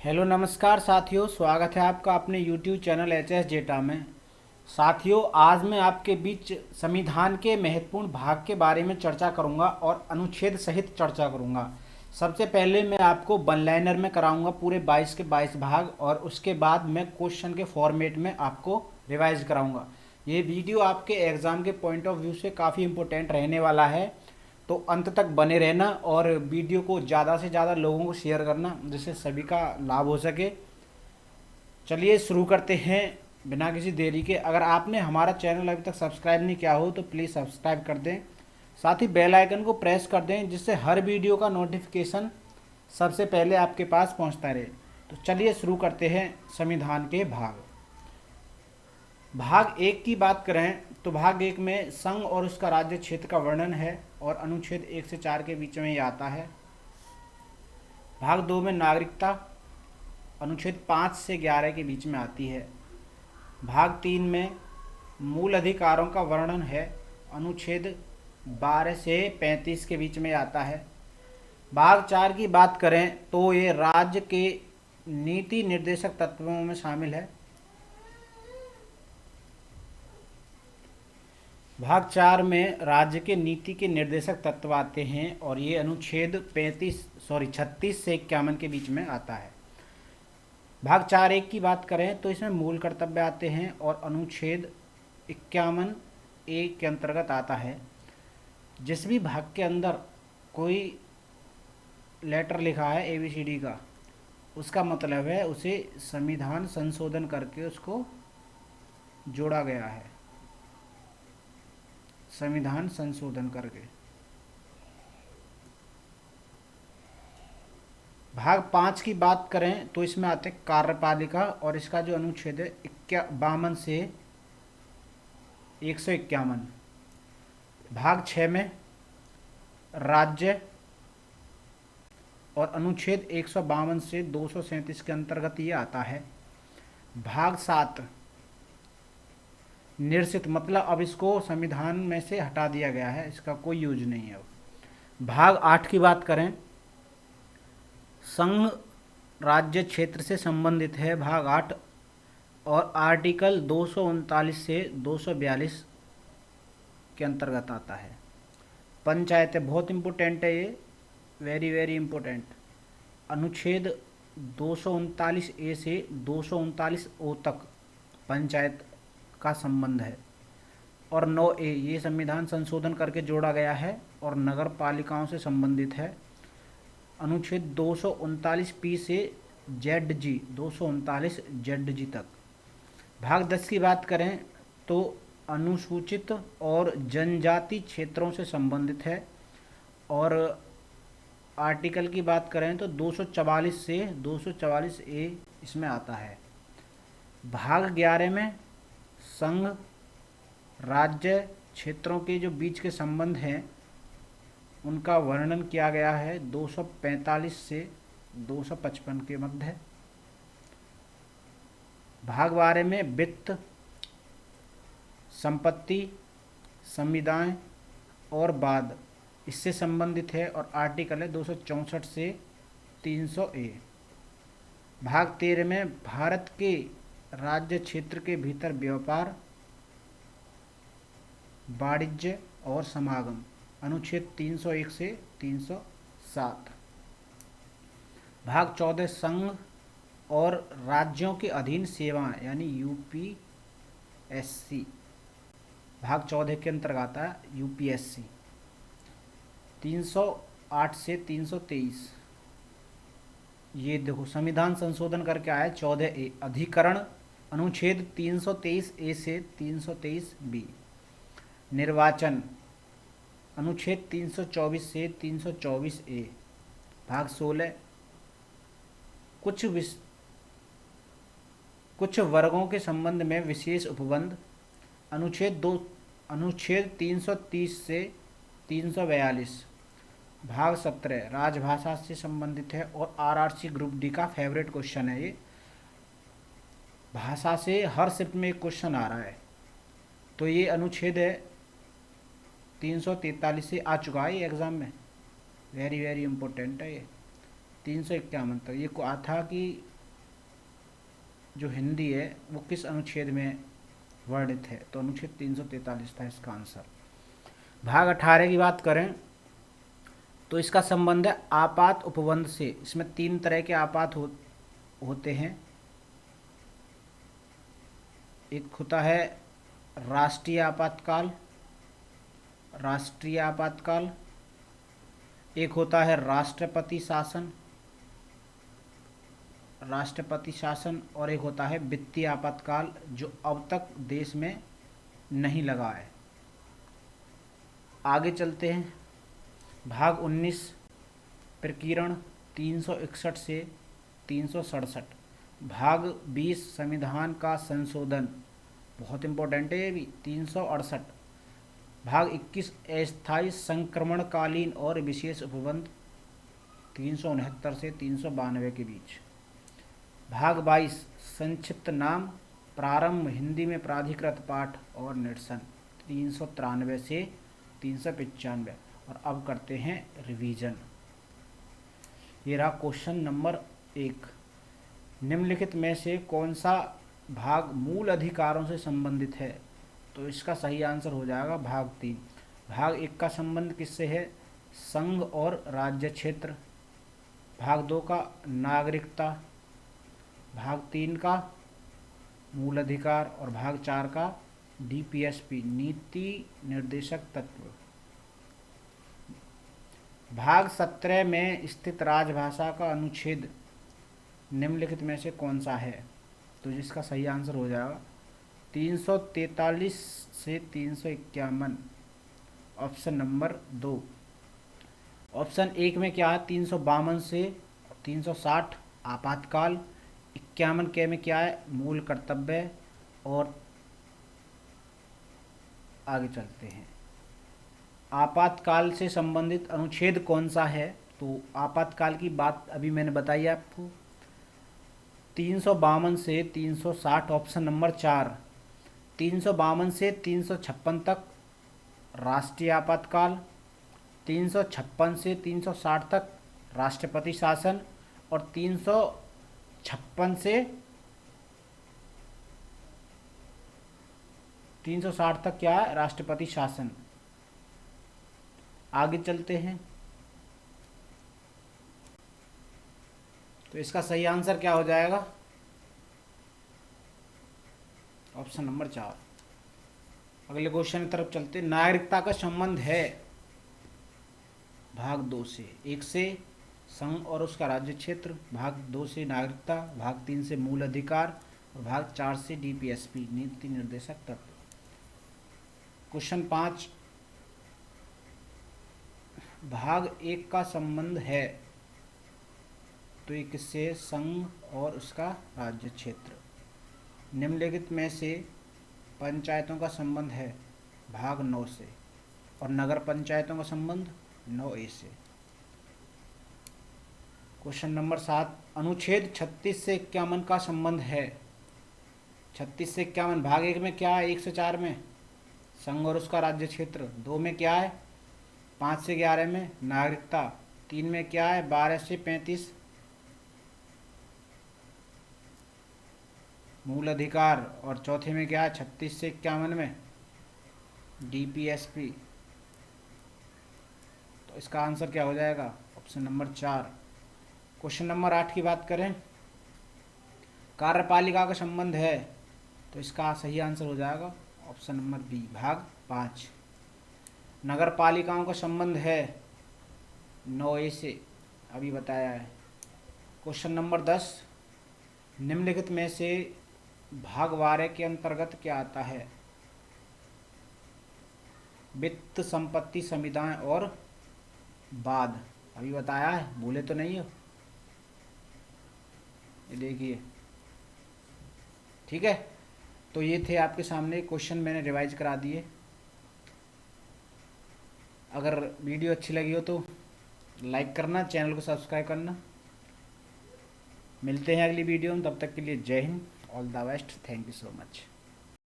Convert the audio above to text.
Hello नमस्कार साथियों, स्वागत है आपका अपने यूट्यूब चैनल एच डेटा में। साथियों, आज मैं आपके बीच संविधान के महत्वपूर्ण भाग के बारे में चर्चा करूंगा और अनुच्छेद सहित चर्चा करूंगा। सबसे पहले मैं आपको वन लाइनर में कराऊंगा पूरे 22 के 22 भाग, और उसके बाद मैं क्वेश्चन के फॉर्मेट में आपको रिवाइज कराऊंगा। ये वीडियो आपके एग्ज़ाम के पॉइंट ऑफ व्यू से काफ़ी इम्पोर्टेंट रहने वाला है, तो अंत तक बने रहना और वीडियो को ज़्यादा से ज़्यादा लोगों को शेयर करना, जिससे सभी का लाभ हो सके। चलिए शुरू करते हैं बिना किसी देरी के। अगर आपने हमारा चैनल अभी तक सब्सक्राइब नहीं किया हो तो प्लीज़ सब्सक्राइब कर दें, साथ ही बेल आइकन को प्रेस कर दें, जिससे हर वीडियो का नोटिफिकेशन सबसे पहले आपके पास पहुंचता रहे। तो चलिए शुरू करते हैं संविधान के भाग। भाग एक की बात करें तो भाग एक में संघ और उसका राज्य क्षेत्र का वर्णन है और अनुच्छेद 1 से 4 के बीच में ये आता है। भाग दो में नागरिकता अनुच्छेद 5 से 11 के बीच में आती है। भाग तीन में मूल अधिकारों का वर्णन है, अनुच्छेद 12 से 35 के बीच में आता है। भाग चार की बात करें तो ये राज्य के नीति निर्देशक तत्वों में शामिल है। भाग चार में राज्य के नीति के निर्देशक तत्व आते हैं और ये अनुच्छेद 36 से 51 के बीच में आता है। भाग चार एक की बात करें तो इसमें मूल कर्तव्य आते हैं और अनुच्छेद 51 ए के अंतर्गत आता है। जिस भी भाग के अंदर कोई लेटर लिखा है ABCD का, उसका मतलब है उसे संविधान संशोधन करके उसको जोड़ा गया है, संविधान संशोधन करके। भाग पाँच की बात करें तो इसमें आते कार्यपालिका और इसका जो अनुच्छेद है 52 से 151। भाग छः में राज्य और अनुच्छेद 152 से 237 के अंतर्गत ये आता है। भाग सात निरसित, मतलब अब इसको संविधान में से हटा दिया गया है, इसका कोई यूज नहीं है अब। भाग आठ की बात करें, संघ राज्य क्षेत्र से संबंधित है भाग आठ, और आर्टिकल 239 से 242 के अंतर्गत आता है। पंचायतें बहुत इम्पोर्टेंट है, ये वेरी वेरी इम्पोर्टेंट। अनुच्छेद 239A से 239O तक पंचायत का संबंध है, और 9A ये संविधान संशोधन करके जोड़ा गया है और नगर पालिकाओं से संबंधित है। अनुच्छेद 239P से ZG 239 ZG तक। भाग 10 की बात करें तो अनुसूचित और जनजाति क्षेत्रों से संबंधित है, और आर्टिकल की बात करें तो 244 से 244A इसमें आता है। भाग 11 में संघ राज्य क्षेत्रों के जो बीच के संबंध हैं उनका वर्णन किया गया है 245 से 255 के मध्य। भाग 12 में वित्त, संपत्ति, संविदाएं और बाद इससे संबंधित है और आर्टिकल है 264 से 300A। भाग 13 में भारत के राज्य क्षेत्र के भीतर व्यापार, वाणिज्य और समागम, अनुच्छेद 301 से 307। भाग 14 संघ और राज्यों के अधीन सेवाएं यानी UPSC, भाग 14 के अंतर्गत आता है UPSC। 308 से 323 ये देखो संविधान संशोधन करके आया 14A अधिकरण, अनुच्छेद 323A से 323B। निर्वाचन, अनुच्छेद 324 से 324A। भाग 16 कुछ वर्गों के संबंध में विशेष उपबंध, अनुच्छेद 330 से 342। भाग 17 राजभाषा से संबंधित है और RRC ग्रुप डी का फेवरेट क्वेश्चन है ये। भाषा से हर शिफ्ट में एक क्वेश्चन आ रहा है, तो ये अनुच्छेद है 343 से आ चुका है ये एग्ज़ाम में, वेरी वेरी इंपॉर्टेंट है ये। 351 तक ये कहा था कि जो हिंदी है वो किस अनुच्छेद में वर्णित है? तो अनुच्छेद 343 था इसका आंसर। भाग 18 की बात करें तो इसका संबंध है आपात उपबंध से। इसमें 3 तरह के आपात होते हैं। एक होता है राष्ट्रीय आपातकाल, एक होता है राष्ट्रपति शासन, और एक होता है वित्तीय आपातकाल, जो अब तक देश में नहीं लगा है। आगे चलते हैं। भाग 19 प्रकीर्ण 361 से 367। भाग 20 संविधान का संशोधन, बहुत इंपॉर्टेंट है ये भी, 368। भाग 21 अस्थायी संक्रमणकालीन और विशेष उपबंध 369 से 392 के बीच। भाग 22 संक्षिप्त नाम, प्रारंभ, हिंदी में प्राधिकृत पाठ और निरसन 393 से 395। और अब करते हैं रिवीजन। ये रहा क्वेश्चन नंबर 1। निम्नलिखित में से कौन सा भाग मूल अधिकारों से संबंधित है? तो इसका सही आंसर हो जाएगा भाग 3। भाग 1 का संबंध किससे है? संघ और राज्य क्षेत्र। भाग 2 का नागरिकता। भाग 3 का मूल अधिकार। और भाग 4 का DPSP, नीति निर्देशक तत्व। भाग 17 में स्थित राजभाषा का अनुच्छेद निम्नलिखित में से कौन सा है? तो जिसका सही आंसर हो जाएगा 343 से 351, ऑप्शन नंबर 2। ऑप्शन 1 में क्या है? 352 से 360 आपातकाल। 51 के में क्या है? मूल कर्तव्य। और आगे चलते हैं। आपातकाल से संबंधित अनुच्छेद कौन सा है? तो आपातकाल की बात अभी मैंने बताई आपको। 352 से 360, ऑप्शन नंबर 4। 352 से 356 तक राष्ट्रीय आपातकाल, 356 से 360 तक राष्ट्रपति शासन, और 356 से 360 तक क्या है? राष्ट्रपति शासन। आगे चलते हैं। तो इसका सही आंसर क्या हो जाएगा? Option number 4। अगले क्वेश्चन की तरफ चलते हैं। नागरिकता का संबंध है भाग 2 से। 1 से संघ और उसका राज्य क्षेत्र, भाग 2 से नागरिकता, भाग 3 से मूल अधिकार, और भाग 4 से DPSP, नीति निर्देशक तत्व। क्वेश्चन 5, भाग 1 का संबंध है, तो ये किससे? संघ और उसका राज्य क्षेत्र। निम्नलिखित में से पंचायतों का संबंध है भाग 9 से, और नगर पंचायतों का संबंध 9A से। क्वेश्चन नंबर 7, अनुच्छेद 36 से 51 का संबंध है। 36 से 51 भाग 1 में क्या है? 1 से 4 में संघ और उसका राज्य क्षेत्र। 2 में क्या है? 5 से 11 में नागरिकता। 3 में क्या है? 12 से 35 मूल अधिकार। और चौथे में क्या है? 36 से 51 में DPSP। तो इसका आंसर क्या हो जाएगा? Option number 4। क्वेश्चन नंबर 8 की बात करें, कार्यपालिका का संबंध है, तो इसका सही आंसर हो जाएगा ऑप्शन नंबर बी, भाग 5। नगर पालिकाओं का संबंध है 9A से, अभी बताया है। क्वेश्चन नंबर 10, निम्नलिखित में से भाग 12 के अंतर्गत क्या आता है? वित्त, संपत्ति, संविदाएं और बाद। अभी बताया है, भूले तो नहीं हो? ये देखिए, ठीक है। तो ये थे आपके सामने क्वेश्चन, मैंने रिवाइज करा दिए। अगर वीडियो अच्छी लगी हो तो लाइक करना, चैनल को सब्सक्राइब करना। मिलते हैं अगली वीडियो में, तब तक के लिए जय Hind, all the best, thank you so much.